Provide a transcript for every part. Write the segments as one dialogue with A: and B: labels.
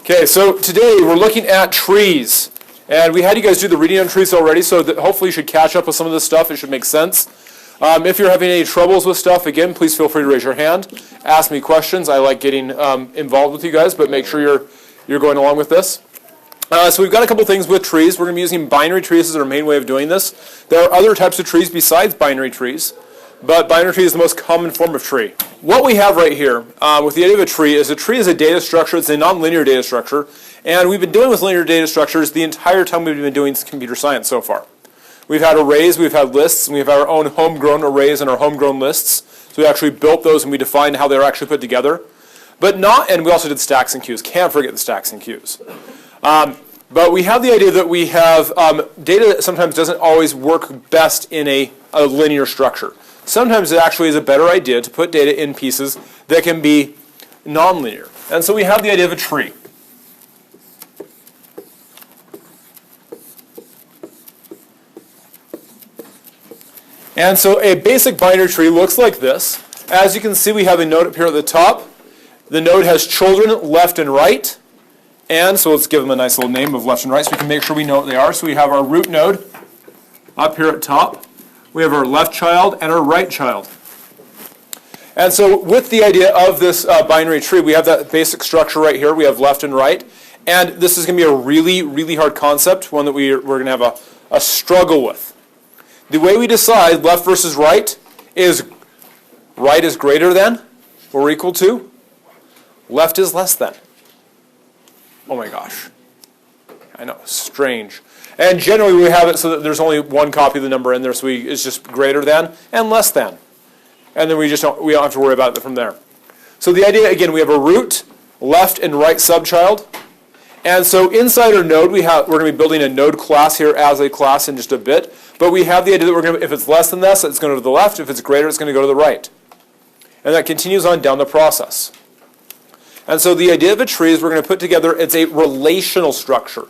A: Okay, so today we're looking at trees. And we had you guys do the reading on trees already, so that hopefully you should catch up with some of this stuff. It should make sense. If you're having any troubles with stuff, again, please feel free to raise your hand. Ask me questions. I like getting involved with you guys, but make sure you're going along with this. So we've got a couple things with trees. We're going to be using binary trees as our main way of doing this. There are other types of trees besides binary trees, but binary tree is the most common form of tree. What we have right here with the idea of a tree is a data structure. It's a nonlinear data structure. And we've been dealing with linear data structures the entire time we've been doing computer science so far. We've had arrays, we've had lists, and we've had our own homegrown arrays and our homegrown lists. So we actually built those and we defined how they were actually put together. And we also did stacks and queues. Can't forget the stacks and queues. But we have the idea that we have data that sometimes doesn't always work best in a linear structure. Sometimes it actually is a better idea to put data in pieces that can be nonlinear. And so we have the idea of a tree. And so a basic binary tree looks like this. As you can see, we have a node up here at the top. The node has children left and right. And so let's give them a nice little name of left and right so we can make sure we know what they are. So we have our root node up here at top. We have our left child and our right child. And so with the idea of this binary tree, we have that basic structure right here. We have left and right. And this is going to be a really, really hard concept, one that we're going to have a struggle with. The way we decide left versus right is greater than or equal to, left is less than. Oh my gosh. I know, strange. And generally we have it so that there's only one copy of the number in there, so it's just greater than and less than. And then we don't have to worry about it from there. So the idea, again, we have a root, left and right subchild. And so inside our node, we're going to be building a node class here as a class in just a bit. But we have the idea that if it's less than this, it's going to go to the left. If it's greater, it's going to go to the right. And that continues on down the process. And so the idea of a tree is we're going to put together, it's a relational structure.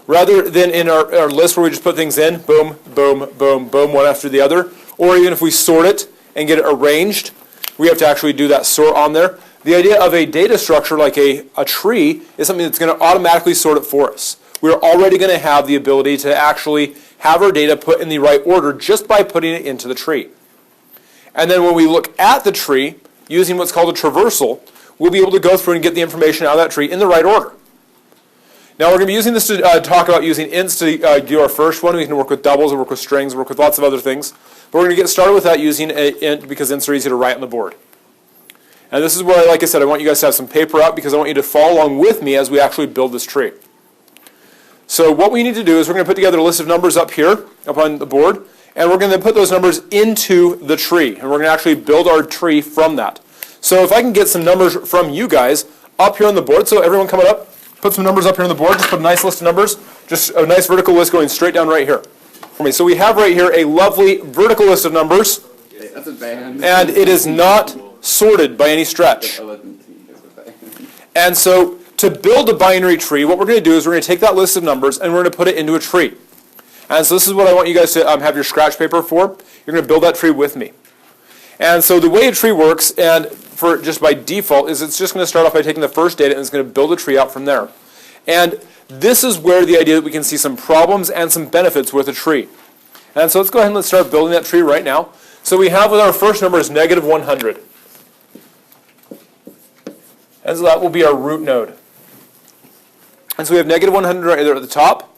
A: Rather than in our list where we just put things in, boom, boom, boom, boom, one after the other. Or even if we sort it and get it arranged, we have to actually do that sort on there. The idea of a data structure like a tree is something that's going to automatically sort it for us. We're already going to have the ability to actually have our data put in the right order just by putting it into the tree. And then when we look at the tree, using what's called a traversal, we'll be able to go through and get the information out of that tree in the right order. Now we're going to be using this to talk about using ints to do our first one. We can work with doubles, work with strings, work with lots of other things. But we're going to get started with that using an int because ints are easy to write on the board. And this is where, like I said, I want you guys to have some paper out because I want you to follow along with me as we actually build this tree. So what we need to do is we're going to put together a list of numbers up here, up on the board, and we're going to put those numbers into the tree. And we're going to actually build our tree from that. So if I can get some numbers from you guys up here on the board, so everyone coming up, put some numbers up here on the board, just put a nice list of numbers, just a nice vertical list going straight down right here for me. So we have right here a lovely vertical list of numbers,
B: that's a band.
A: And it is not sorted by any stretch. And so to build a binary tree, what we're going to do is we're going to take that list of numbers and we're going to put it into a tree. And so this is what I want you guys to have your scratch paper for. You're going to build that tree with me. And so the way a tree works, and for just by default, is it's just going to start off by taking the first data and it's going to build a tree out from there. And this is where the idea that we can see some problems and some benefits with a tree. And so let's go ahead and let's start building that tree right now. So we have with our first number is negative 100. And so that will be our root node. And so we have negative 100 right there at the top.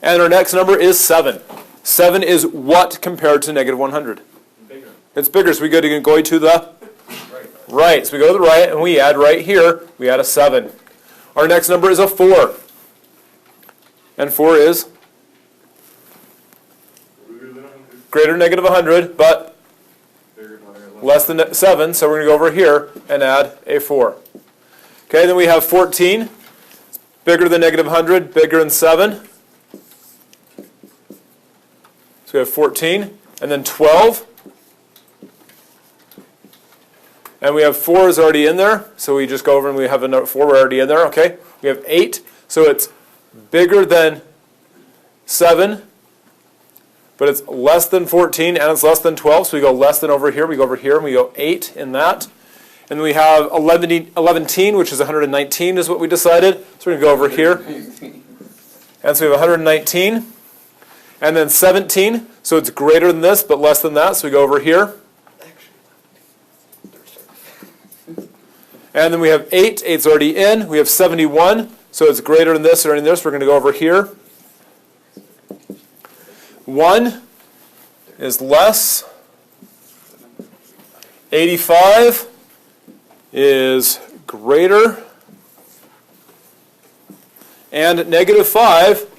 A: And our next number is 7. 7 is what compared to negative 100? Bigger. It's bigger, so we go to the right. So we go to the right and we add right here, we add a 7. Our next number is a 4. And 4 is greater than negative 100, but less than 7, so we're going to go over here and add a 4. Okay, then we have 14. It's bigger than negative 100, bigger than 7. So we have 14. And then 12. And we have 4 is already in there, so we just go over and we have a note 4, we're already in there, okay? We have 8, so it's bigger than 7, but it's less than 14, and it's less than 12, so we go less than over here, we go over here, and we go 8 in that. And then we have 11, which is 119 is what we decided. So we're going to go over here. And so we have 119. And then 17, so it's greater than this, but less than that, so we go over here. And then we have 8, 8's already in. We have 71, so it's greater than this or in this. We're going to go over here. 1 is less. 85 is greater. And negative 5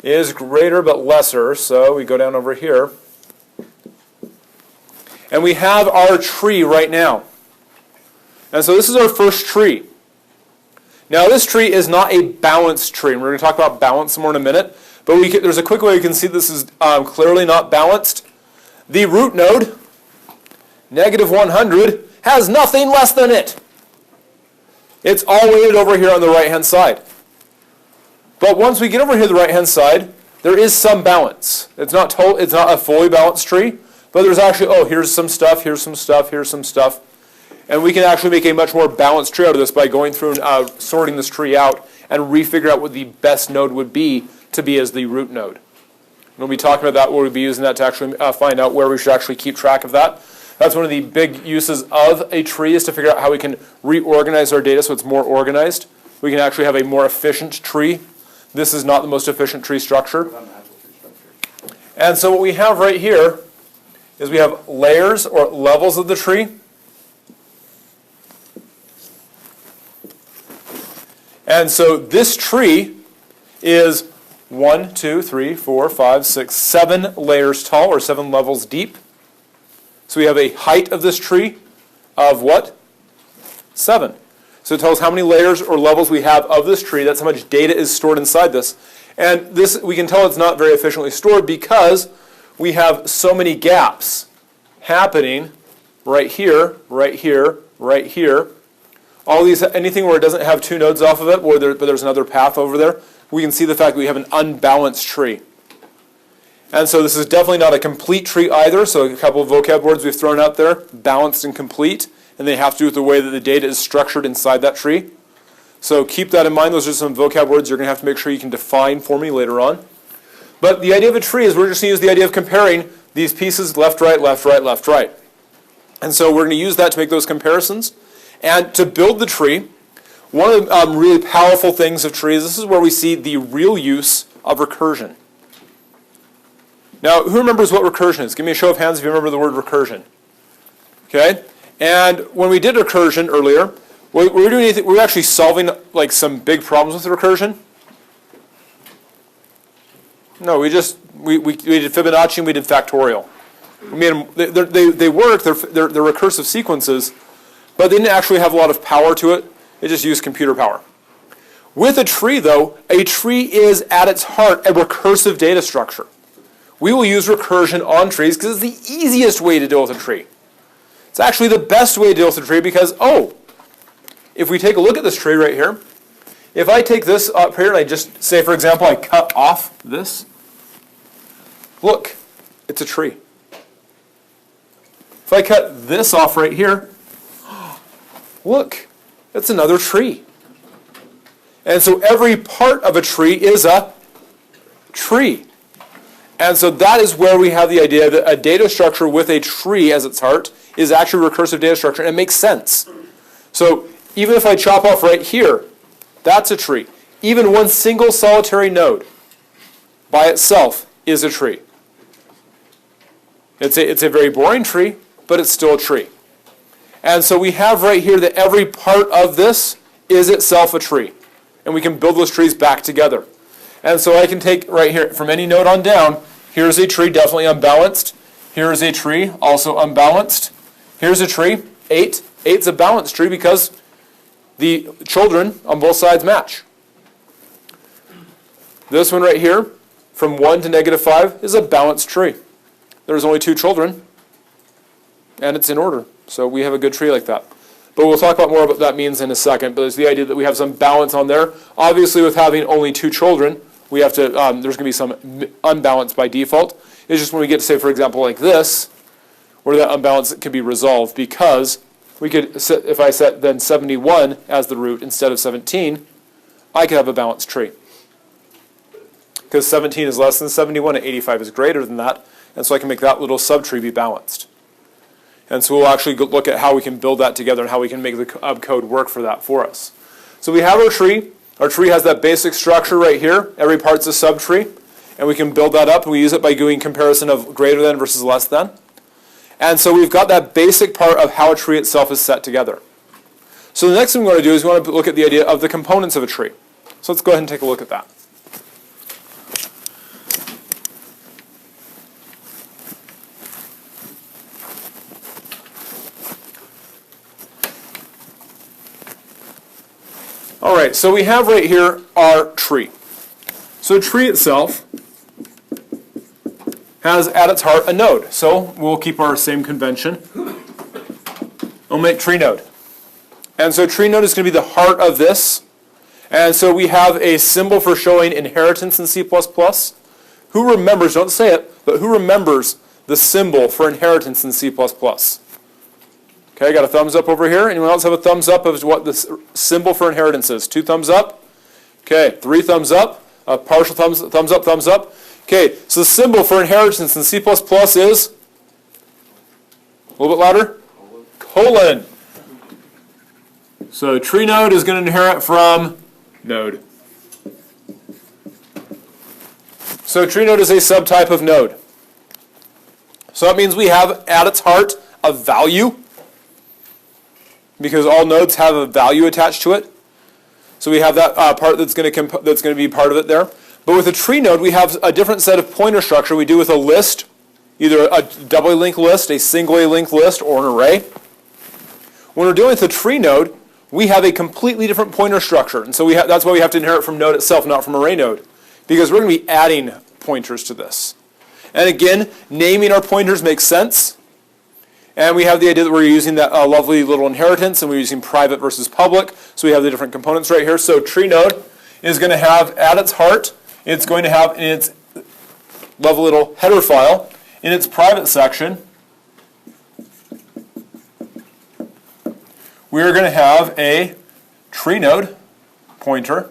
A: is greater but lesser, so we go down over here. And we have our tree right now. And so this is our first tree. Now this tree is not a balanced tree, and we're going to talk about balance some more in a minute, but there's a quick way you can see this is clearly not balanced. The root node, negative 100, has nothing less than it. It's all weighted over here on the right-hand side. But once we get over here to the right-hand side, there is some balance. It's not a fully balanced tree, but there's actually, here's some stuff, here's some stuff, here's some stuff. And we can actually make a much more balanced tree out of this by going through and sorting this tree out and refigure out what the best node would be to be as the root node. When we talk about that, we'll be using that to actually find out where we should actually keep track of that. That's one of the big uses of a tree, is to figure out how we can reorganize our data so it's more organized. We can actually have a more efficient tree. This is not the most efficient tree structure. And so what we have right here is we have layers or levels of the tree. And so this tree is 1, 2, 3, 4, 5, 6, 7 layers tall, or 7 levels deep. So we have a height of this tree of what? 7. So it tells how many layers or levels we have of this tree. That's how much data is stored inside this. And this, we can tell it's not very efficiently stored because we have so many gaps happening right here, right here, right here. All these, anything where it doesn't have 2 nodes off of it, but there's another path over there, we can see the fact that we have an unbalanced tree. And so this is definitely not a complete tree either, so a couple of vocab words we've thrown out there, balanced and complete, and they have to do with the way that the data is structured inside that tree. So keep that in mind. Those are some vocab words you're going to have to make sure you can define for me later on. But the idea of a tree is we're just going to use the idea of comparing these pieces left, right, left, right, left, right. And so we're going to use that to make those comparisons. And to build the tree, one of the really powerful things of trees, this is where we see the real use of recursion. Now, who remembers what recursion is? Give me a show of hands if you remember the word recursion. Okay? And when we did recursion earlier, we were actually solving like some big problems with recursion. No, we did Fibonacci and we did factorial. We made them, they work, they're recursive sequences, but they didn't actually have a lot of power to it. They just used computer power. With a tree, though, a tree is at its heart a recursive data structure. We will use recursion on trees because it's the easiest way to deal with a tree. It's actually the best way to deal with a tree because, if we take a look at this tree right here, if I take this up here and I just say, for example, I cut off this, look, it's a tree. If I cut this off right here, look, it's another tree. And so every part of a tree is a tree. And so that is where we have the idea that a data structure with a tree as its heart is actually a recursive data structure, and it makes sense. So even if I chop off right here, that's a tree. Even one single solitary node by itself is a tree. It's a very boring tree, but it's still a tree. And so we have right here that every part of this is itself a tree. And we can build those trees back together. And so I can take right here, from any node on down, here's a tree, definitely unbalanced. Here's a tree, also unbalanced. Here's a tree, 8. 8's a balanced tree because the children on both sides match. This one right here, from 1 to negative 5, is a balanced tree. There's only 2 children, and it's in order. So we have a good tree like that. But we'll talk about more about what that means in a second. But it's the idea that we have some balance on there. Obviously, with having only 2 children, we have to. There's going to be some unbalance by default. It's just when we get to, say, for example, like this, where that unbalance can be resolved because we could set, if I set then 71 as the root instead of 17, I could have a balanced tree. Because 17 is less than 71 and 85 is greater than that, and so I can make that little subtree be balanced. And so we'll actually look at how we can build that together and how we can make the code work for that for us. So we have our tree. Our tree has that basic structure right here. Every part's a subtree. And we can build that up, and we use it by doing comparison of greater than versus less than. And so we've got that basic part of how a tree itself is set together. So the next thing we want to do is we want to look at the idea of the components of a tree. So let's go ahead and take a look at that. All right, so we have right here our tree. So a tree itself has at its heart a node. So we'll keep our same convention. We'll make tree node. And so tree node is going to be the heart of this. And so we have a symbol for showing inheritance in C++. Who remembers, don't say it, but who remembers the symbol for inheritance in C++? Okay, I got a thumbs up over here. Anyone else have a thumbs up of what the symbol for inheritance is? 2 thumbs up. Okay, 3 thumbs up. A partial thumbs up, thumbs up. Okay, so the symbol for inheritance in C++ is, a little bit louder, colon. So tree node is going to inherit from node. So tree node is a subtype of node. So that means we have at its heart a value, because all nodes have a value attached to it. So we have that part that's going to be part of it there. But with a tree node, we have a different set of pointer structure we do with a list, either a doubly linked list, a singly linked list, or an array. When we're dealing with a tree node, we have a completely different pointer structure. And so that's why we have to inherit from node itself, not from array node, because we're going to be adding pointers to this. And again, naming our pointers makes sense. And we have the idea that we're using that lovely little inheritance, and we're using private versus public. So we have the different components right here. So tree node is going to have at its heart, it's going to have in its lovely little header file, in its private section, we are going to have a tree node pointer.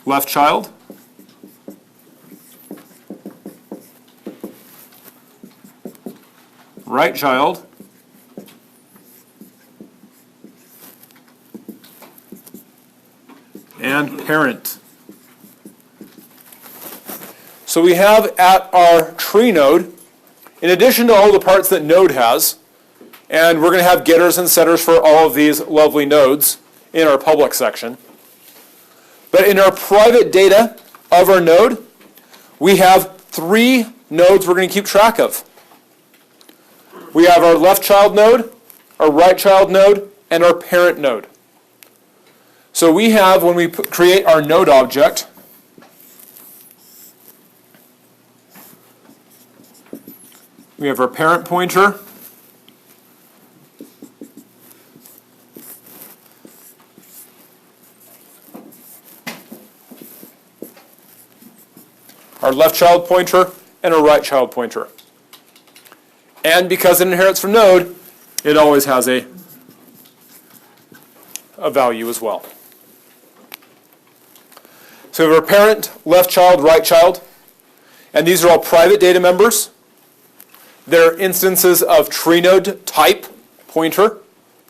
A: Left child. Right child. And parent. So we have at our tree node, in addition to all the parts that node has, and we're going to have getters and setters for all of these lovely nodes in our public section. But in our private data of our node, we have 3 nodes we're going to keep track of. We have our left child node, our right child node, and our parent node. So we have, when we create our node object, we have our parent pointer, our left child pointer, and our right child pointer. And because it inherits from node, it always has a value as well. So we have our parent, left child, right child, and these are all private data members. They're instances of tree node type pointer,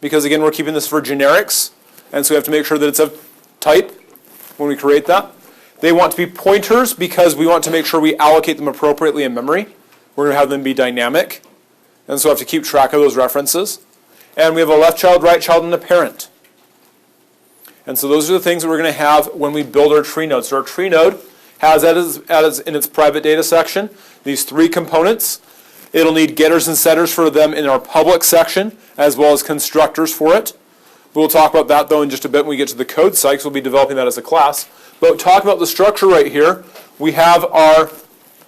A: because again we're keeping this for generics, and so we have to make sure that it's of type when we create that. They want to be pointers because we want to make sure we allocate them appropriately in memory. We're going to have them be dynamic, and so we have to keep track of those references. And we have a left child, right child, and a parent. And so those are the things that we're going to have when we build our tree node. So our tree node has in its private data section these 3 components. It'll need getters and setters for them in our public section, as well as constructors for it. We'll talk about that, though, in just a bit when we get to the code cycles. We'll be developing that as a class. But talk about the structure right here. We have our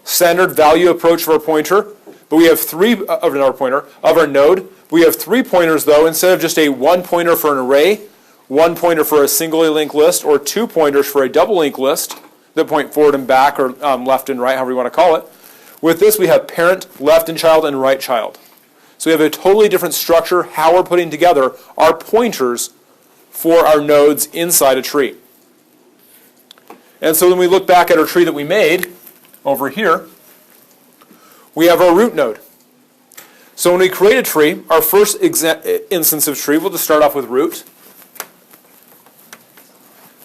A: standard value approach for our pointer, but we have 3 of our pointer of our node. We have 3 pointers, though, instead of just a 1 pointer for an array, 1 pointer for a singly linked list, or 2 pointers for a double linked list. that point forward and back, or left and right, however you want to call it. With this, we have parent, left and child, and right child. So we have a totally different structure, how we're putting together our pointers for our nodes inside a tree. And so when we look back at our tree that we made over here, we have our root node. So when we create a tree, our first instance of tree, we'll just start off with root.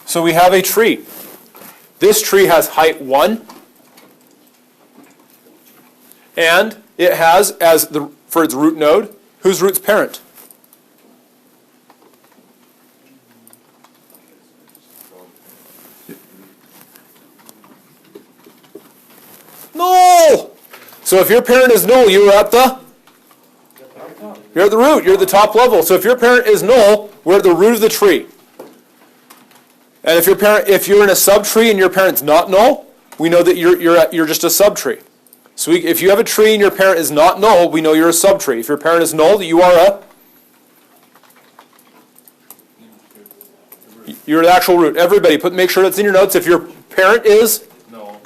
A: So we have a tree. This tree has height 1. And it has, for its root node, whose root's parent? Null! So if your parent is null, you're at the root. You're at the top level. So if your parent is null, we're at the root of the tree. And if you're in a subtree and your parent's not null, we know that you're just a subtree. So if you have a tree and your parent is not null, we know you're a subtree. If your parent is null, you're the actual root. Everybody, make sure that's in your notes. If your parent is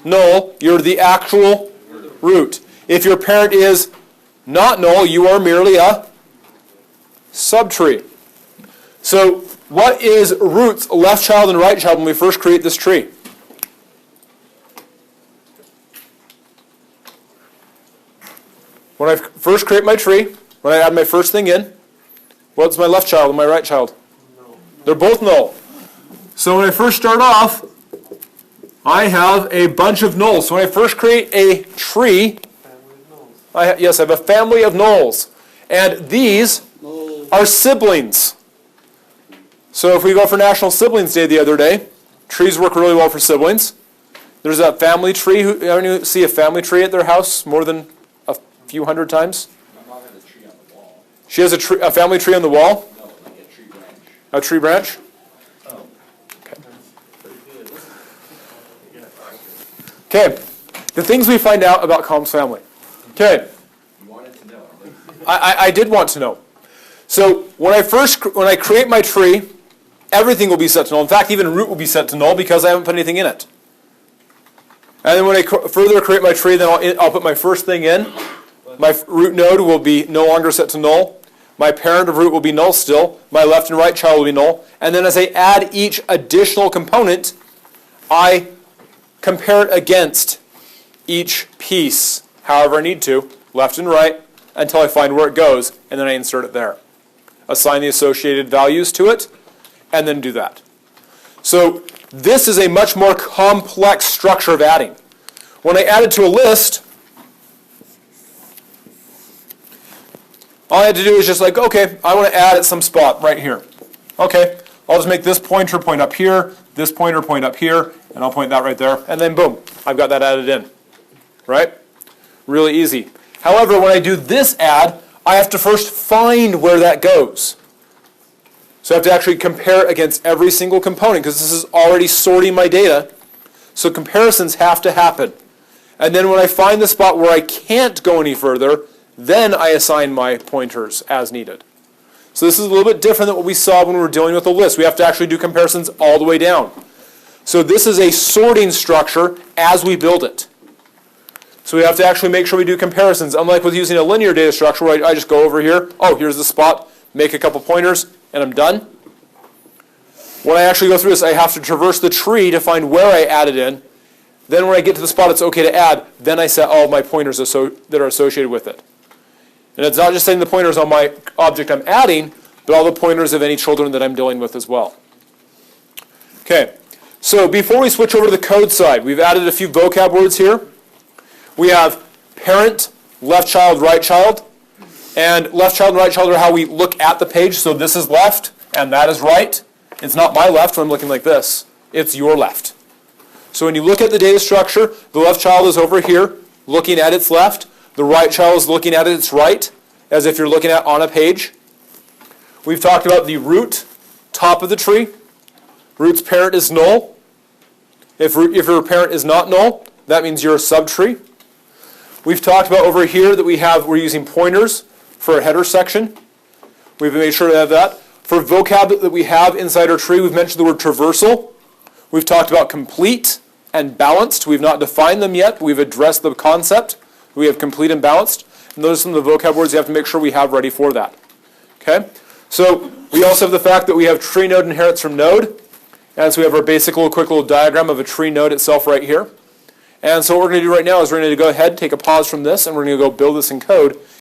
A: null, you're the actual root. If your parent is not null, you are merely a subtree. So what is root's left child and right child when we first create this tree? When I first create my tree, when I add my first thing in, what's my left child and my right child? No. They're both null. So when I first start off, I have a bunch of nulls. So when I first create a tree, I have a family of nulls. And these are siblings. So if we go for National Siblings Day the other day, trees work really well for siblings. There's a family tree. Anyone see a family tree at their house more than a few hundred times?
B: My mom has a tree on the wall.
A: She has a family tree on the wall?
B: No, like a tree branch.
A: A tree branch?
B: Oh.
A: Okay. The things we find out about Calm's family. Okay.
B: You wanted to know.
A: I did want to know. So when I create my tree, everything will be set to null. In fact, even root will be set to null because I haven't put anything in it. And then when I further create my tree, then I'll put my first thing in. My root node will be no longer set to null. My parent of root will be null still. My left and right child will be null. And then as I add each additional component, I compare it against each piece, however I need to, left and right, until I find where it goes, and then I insert it there. Assign the associated values to it, and then do that. So this is a much more complex structure of adding. When I add it to a list, all I had to do is just like, okay, I want to add at some spot right here. Okay, I'll just make this pointer point up here, this pointer point up here, and I'll point that right there, and then boom, I've got that added in. Right? Really easy. However, when I do this add, I have to first find where that goes. So I have to actually compare it against every single component because this is already sorting my data. So comparisons have to happen. And then when I find the spot where I can't go any further, then I assign my pointers as needed. So this is a little bit different than what we saw when we were dealing with the list. We have to actually do comparisons all the way down. So this is a sorting structure as we build it. So we have to actually make sure we do comparisons. Unlike with using a linear data structure where I just go over here, oh, here's the spot, make a couple pointers, and I'm done. When I actually go through this, I have to traverse the tree to find where I added in. Then when I get to the spot it's okay to add, then I set all of my pointers that are associated with it. And it's not just setting the pointers on my object I'm adding, but all the pointers of any children that I'm dealing with as well. Okay, so before we switch over to the code side, we've added a few vocab words here. We have parent, left child, right child. And left child and right child are how we look at the page. So this is left and that is right. It's not my left when I'm looking like this. It's your left. So when you look at the data structure, the left child is over here looking at its left. The right child is looking at its right, as if you're looking at on a page. We've talked about the root, top of the tree. Root's parent is null. If your parent is not null, that means you're a subtree. We've talked about over here that we're using pointers for a header section. We've made sure to have that. For vocab that we have inside our tree, we've mentioned the word traversal. We've talked about complete and balanced. We've not defined them yet. We've addressed the concept. We have complete and balanced. And those are some of the vocab words you have to make sure we have ready for that. Okay? So we also have the fact that we have tree node inherits from node. And so we have our basic little quick little diagram of a tree node itself right here. And so what we're going to do right now is we're going to go ahead, take a pause from this, and we're going to go build this in code.